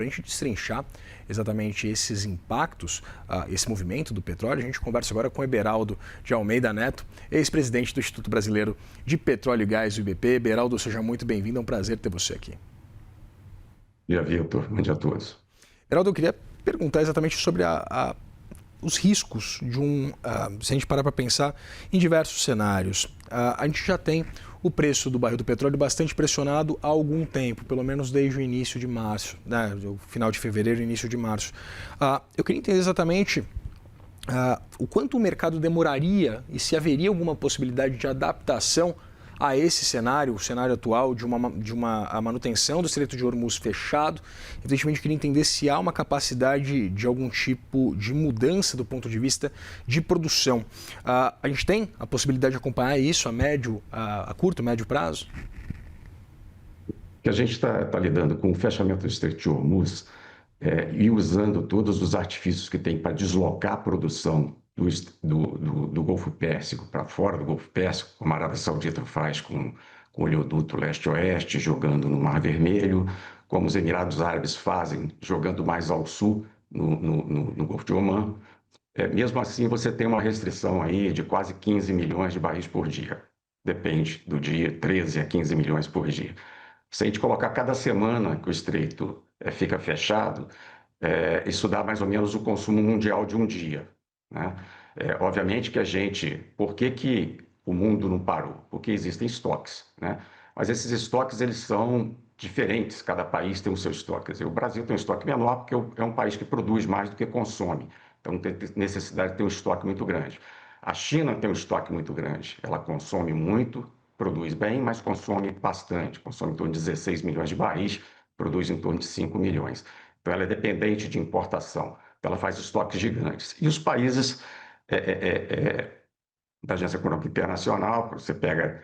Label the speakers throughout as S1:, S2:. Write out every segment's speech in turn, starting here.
S1: Para a gente destrinchar exatamente esses impactos, esse movimento do petróleo, a gente conversa agora com Beraldo de Almeida Neto, ex-presidente do Instituto Brasileiro de Petróleo e Gás, o IBP. Beraldo, seja muito bem-vindo, é um prazer ter você aqui.
S2: Bom dia, Vitor. Bom dia a todos.
S1: Beraldo, eu queria perguntar exatamente sobre os riscos de se a gente parar para pensar em diversos cenários. A gente já tem o preço do barril do petróleo bastante pressionado há algum tempo, pelo menos desde o início de março, né? O final de fevereiro, início de março. Eu queria entender exatamente o quanto o mercado demoraria e se haveria alguma possibilidade de adaptação a esse cenário, o cenário atual a manutenção do Estreito de Hormuz fechado. Evidentemente, eu queria entender se há uma capacidade de algum tipo de mudança do ponto de vista de produção. A gente tem a possibilidade de acompanhar isso a curto, médio prazo?
S2: Que a gente está lidando com o fechamento do Estreito de Hormuz e usando todos os artifícios que tem para deslocar a produção do Golfo Pérsico para fora do Golfo Pérsico, como a Arábia Saudita faz com o oleoduto leste-oeste, jogando no Mar Vermelho, como os Emirados Árabes fazem, jogando mais ao sul, no Golfo de Omã. Mesmo assim, você tem uma restrição aí de quase 15 milhões de barris por dia. Depende do dia, 13 a 15 milhões por dia. Se a gente colocar cada semana que o estreito fica fechado, isso dá mais ou menos o consumo mundial de um dia, né? Obviamente que por que o mundo não parou? Porque existem estoques, né? Mas esses estoques, eles são diferentes, cada país tem o seu estoque. Quer dizer, o Brasil tem um estoque menor porque é um país que produz mais do que consome, então não tem necessidade de ter um estoque muito grande. A China tem um estoque muito grande, ela consome muito, produz bem, mas consome bastante, consome em torno de 16 milhões de barris, produz em torno de 5 milhões. Então, ela é dependente de importação, então ela faz estoques gigantes. E os países da Agência Econômica Internacional, você pega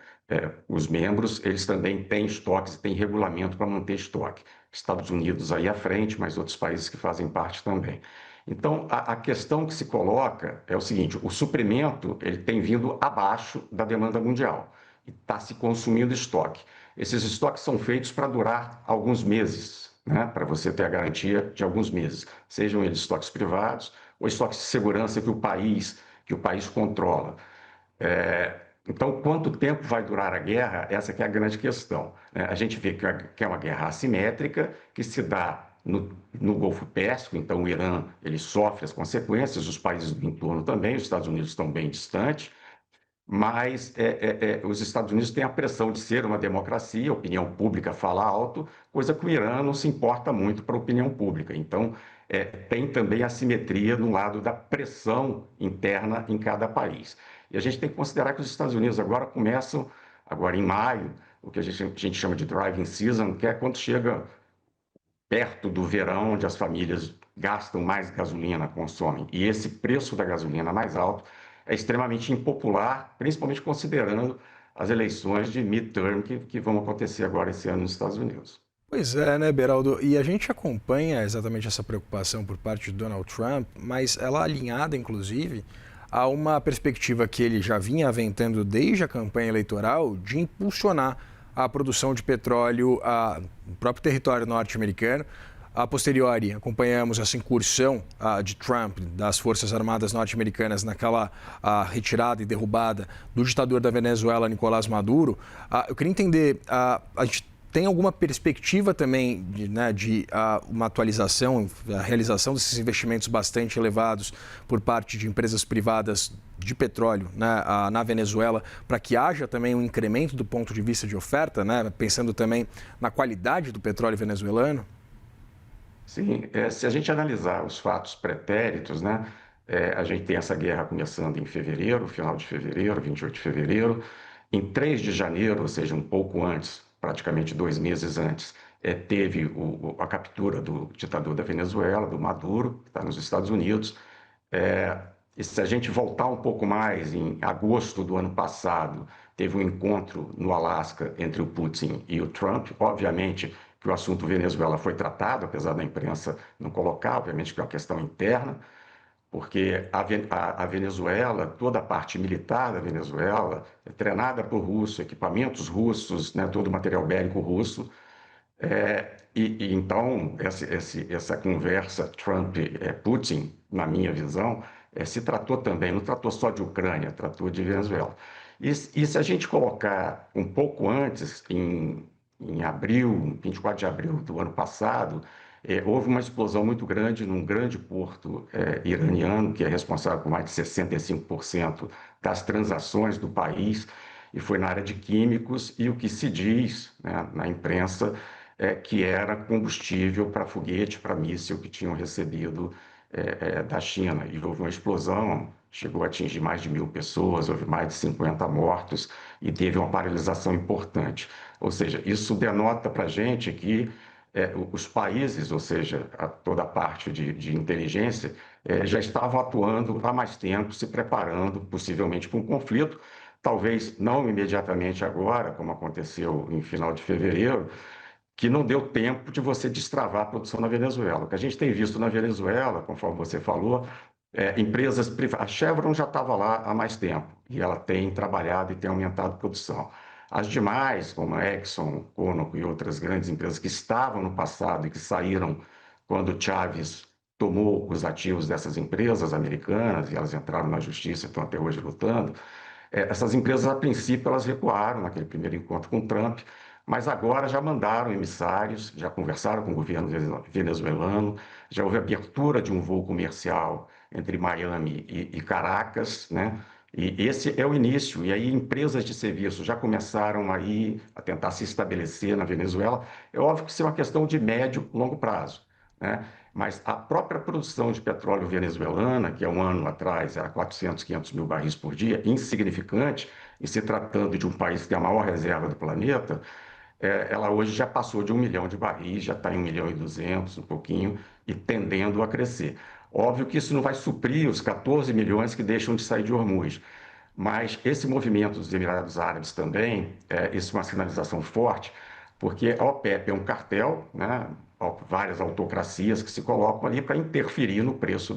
S2: os membros, eles também têm estoques e têm regulamento para manter estoque. Estados Unidos aí à frente, mas outros países que fazem parte também. Então, a questão que se coloca é o seguinte: o suprimento ele tem vindo abaixo da demanda mundial e está se consumindo estoque. Esses estoques são feitos para durar alguns meses, né? Para você ter a garantia de alguns meses, sejam eles estoques privados ou estoques de segurança que o país controla. Então, quanto tempo vai durar a guerra? Essa que é a grande questão, né? A gente vê que é uma guerra assimétrica, que se dá no Golfo Pérsico, então o Irã ele sofre as consequências, os países do entorno também, os Estados Unidos estão bem distantes, mas os Estados Unidos têm a pressão de ser uma democracia, a opinião pública fala alto, coisa que o Irã não se importa muito para a opinião pública. Então, tem também assimetria no lado da pressão interna em cada país. E a gente tem que considerar que os Estados Unidos agora começam, agora em maio, o que a gente chama de driving season, que é quando chega perto do verão, onde as famílias gastam mais gasolina, consomem. E esse preço da gasolina mais alto é extremamente impopular, principalmente considerando as eleições de midterm que vão acontecer agora esse ano nos Estados Unidos.
S1: Pois é, né, Beraldo? E a gente acompanha exatamente essa preocupação por parte de Donald Trump, mas ela alinhada, inclusive, a uma perspectiva que ele já vinha aventando desde a campanha eleitoral de impulsionar a produção de petróleo no próprio território norte-americano. A posteriori, acompanhamos essa incursão de Trump, das Forças Armadas norte-americanas, naquela retirada e derrubada do ditador da Venezuela, Nicolás Maduro. Eu queria entender, a gente tem alguma perspectiva também de uma atualização, a realização desses investimentos bastante elevados por parte de empresas privadas de petróleo, né, na Venezuela, para que haja também um incremento do ponto de vista de oferta, né, pensando também na qualidade do petróleo venezuelano?
S2: Sim, se a gente analisar os fatos pretéritos, né, a gente tem essa guerra começando em fevereiro, final de fevereiro, 28 de fevereiro. Em 3 de janeiro, ou seja, um pouco antes, praticamente 2 meses antes, teve a captura do ditador da Venezuela, do Maduro, que está nos Estados Unidos. E se a gente voltar um pouco mais, em agosto do ano passado, teve um encontro no Alasca entre o Putin e o Trump. Obviamente que o assunto Venezuela foi tratado, apesar da imprensa não colocar, obviamente que é uma questão interna, porque a Venezuela, toda a parte militar da Venezuela, é treinada por russo, equipamentos russos, né, todo o material bélico russo. Então, essa conversa Trump-Putin, na minha visão, se tratou também, não tratou só de Ucrânia, tratou de Venezuela. E se a gente colocar um pouco antes, em abril, 24 de abril do ano passado, houve uma explosão muito grande num grande porto iraniano, que é responsável por mais de 65% das transações do país, e foi na área de químicos, e o que se diz, né, na imprensa que era combustível para foguete, para míssil que tinham recebido da China. E houve uma explosão, chegou a atingir mais de 1.000 pessoas, houve mais de 50 mortos e teve uma paralisação importante. Ou seja, isso denota para a gente que os países, ou seja, toda a parte de inteligência, já estavam atuando há mais tempo, se preparando possivelmente para um conflito, talvez não imediatamente agora, como aconteceu em final de fevereiro, que não deu tempo de você destravar a produção na Venezuela. O que a gente tem visto na Venezuela, conforme você falou, empresas privadas. A Chevron já estava lá há mais tempo e ela tem trabalhado e tem aumentado a produção. As demais, como a Exxon, Conoco e outras grandes empresas que estavam no passado e que saíram quando Chávez tomou os ativos dessas empresas americanas e elas entraram na justiça e estão até hoje lutando, essas empresas, a princípio, elas recuaram naquele primeiro encontro com Trump, mas agora já mandaram emissários, já conversaram com o governo venezuelano, já houve abertura de um voo comercial entre Miami e Caracas, né? E esse é o início. E aí empresas de serviço já começaram aí a tentar se estabelecer na Venezuela. É óbvio que isso é uma questão de médio e longo prazo, né? Mas a própria produção de petróleo venezuelana, que há um ano atrás era 400, 500 mil barris por dia, insignificante, e se tratando de um país que tem a maior reserva do planeta, ela hoje já passou de 1 milhão de barris, já está em 1.200.000, um pouquinho, e tendendo a crescer. Óbvio que isso não vai suprir os 14 milhões que deixam de sair de Hormuz, mas esse movimento dos Emirados Árabes também, isso é uma sinalização forte, porque a OPEP é um cartel, né? Várias autocracias que se colocam ali para interferir no preço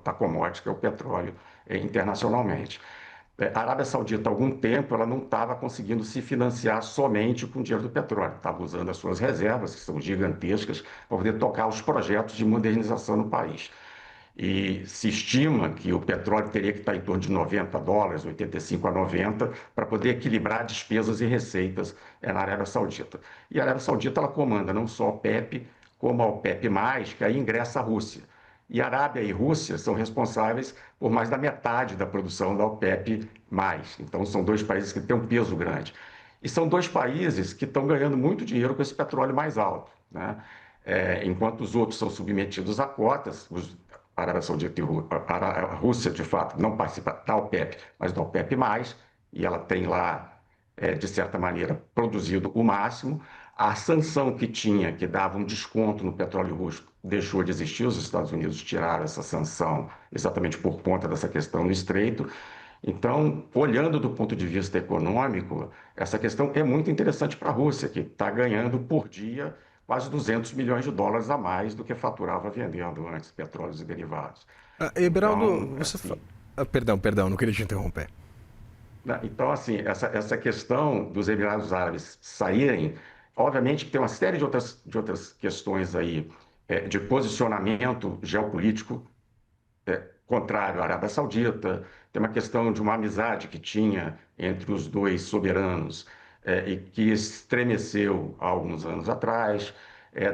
S2: da commodity, que é o petróleo, internacionalmente. A Arábia Saudita, há algum tempo, ela não estava conseguindo se financiar somente com o dinheiro do petróleo, estava usando as suas reservas, que são gigantescas, para poder tocar os projetos de modernização no país. E se estima que o petróleo teria que estar em torno de $90, 85 a 90, para poder equilibrar despesas e receitas na Arábia Saudita. E a Arábia Saudita ela comanda não só a OPEP, como a OPEP+, que aí ingressa a Rússia. E Arábia e Rússia são responsáveis por mais da metade da produção da OPEP+. Então, são dois países que têm um peso grande. E são dois países que estão ganhando muito dinheiro com esse petróleo mais alto, né? Enquanto os outros são submetidos a cotas, a Arábia Saudita e a Rússia, de fato, não participa da OPEP, mas da OPEP+, e ela tem lá, de certa maneira, produzido o máximo. A sanção que tinha, que dava um desconto no petróleo russo, deixou de existir. Os Estados Unidos tiraram essa sanção exatamente por conta dessa questão no Estreito. Então, olhando do ponto de vista econômico, essa questão é muito interessante para a Rússia, que está ganhando por dia quase 200 milhões de dólares a mais do que faturava vendendo antes petróleos e derivados. Então,
S1: Eberaldo,
S2: assim,
S1: perdão, não queria te interromper.
S2: né? Então, assim, essa questão dos Emirados Árabes saírem, obviamente que tem uma série de outras questões aí, de posicionamento geopolítico contrário à Arábia Saudita, tem uma questão de uma amizade que tinha entre os dois soberanos e que estremeceu há alguns anos atrás.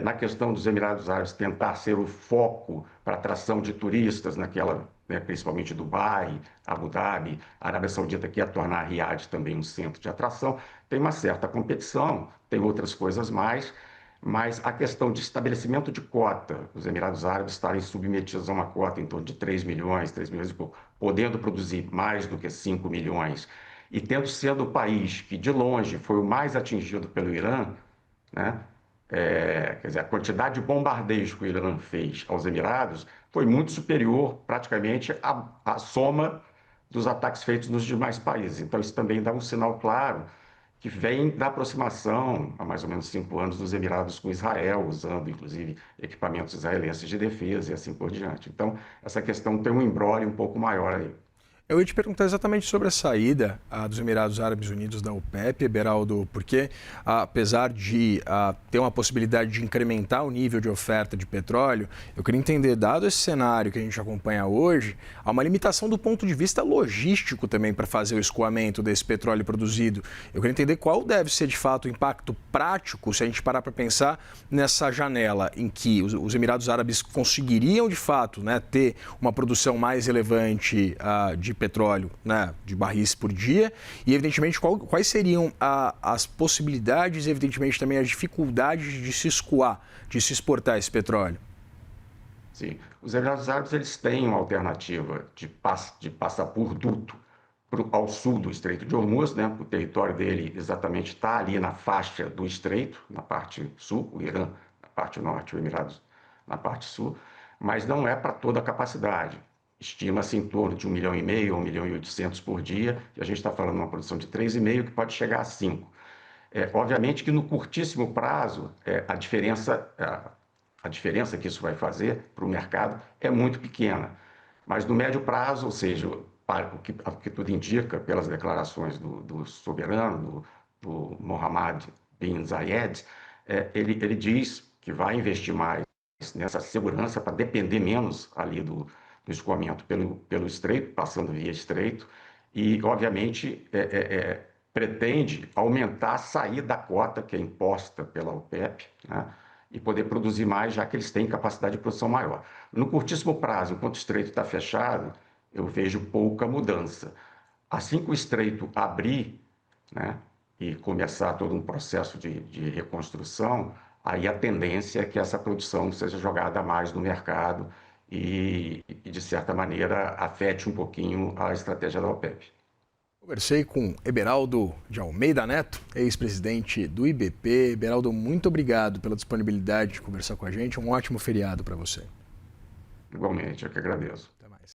S2: Na questão dos Emirados Árabes tentar ser o foco para atração de turistas naquela, né, principalmente Dubai, Abu Dhabi, a Arábia Saudita quer tornar a Riad também um centro de atração. Tem uma certa competição, tem outras coisas mais, mas a questão de estabelecimento de cota, os Emirados Árabes estarem submetidos a uma cota em torno de 3 milhões, 3 milhões e pouco, podendo produzir mais do que 5 milhões, e tendo sido o país que, de longe, foi o mais atingido pelo Irã, né? Quer dizer, a quantidade de bombardeios que o Irã fez aos Emirados foi muito superior, praticamente, à soma dos ataques feitos nos demais países. Então, isso também dá um sinal claro que vem da aproximação, há mais ou menos 5 anos, dos Emirados com Israel, usando, inclusive, equipamentos israelenses de defesa e assim por diante. Então, essa questão tem um imbróglio um pouco maior aí.
S1: Eu ia te perguntar exatamente sobre a saída dos Emirados Árabes Unidos da OPEP, Beraldo, porque apesar de ter uma possibilidade de incrementar o nível de oferta de petróleo, eu queria entender, dado esse cenário que a gente acompanha hoje, há uma limitação do ponto de vista logístico também para fazer o escoamento desse petróleo produzido. Eu queria entender qual deve ser de fato o impacto prático, se a gente parar para pensar nessa janela em que os Emirados Árabes conseguiriam de fato, né, ter uma produção mais relevante de petróleo, né, de barris por dia, e evidentemente quais seriam as possibilidades e evidentemente também as dificuldades de se escoar, de se exportar esse petróleo.
S2: Sim, os Emirados Árabes eles têm uma alternativa de passar por duto ao sul do Estreito de Hormuz, né? O território dele exatamente está ali na faixa do Estreito, na parte sul, o Irã na parte norte, o Emirados na parte sul, mas não é para toda a capacidade. Estima-se em torno de 1,5 milhão, 1,8 milhão por dia, e a gente está falando de uma produção de 3,5 que pode chegar a 5. Obviamente que no curtíssimo prazo, a diferença que isso vai fazer para o mercado é muito pequena. Mas no médio prazo, ou seja, o que tudo indica pelas declarações do soberano, do Mohammed bin Zayed, ele diz que vai investir mais nessa segurança para depender menos ali do escoamento pelo estreito, passando via estreito, e, obviamente, pretende aumentar a saída da cota que é imposta pela OPEP, né, e poder produzir mais, já que eles têm capacidade de produção maior. No curtíssimo prazo, enquanto o estreito está fechado, eu vejo pouca mudança. Assim que o estreito abrir, né, e começar todo um processo de reconstrução, aí a tendência é que essa produção seja jogada mais no mercado e, de certa maneira, afete um pouquinho a estratégia da OPEP.
S1: Conversei com Eberaldo de Almeida Neto, ex-presidente do IBP. Eberaldo, muito obrigado pela disponibilidade de conversar com a gente. Um ótimo feriado para você.
S2: Igualmente, eu que agradeço.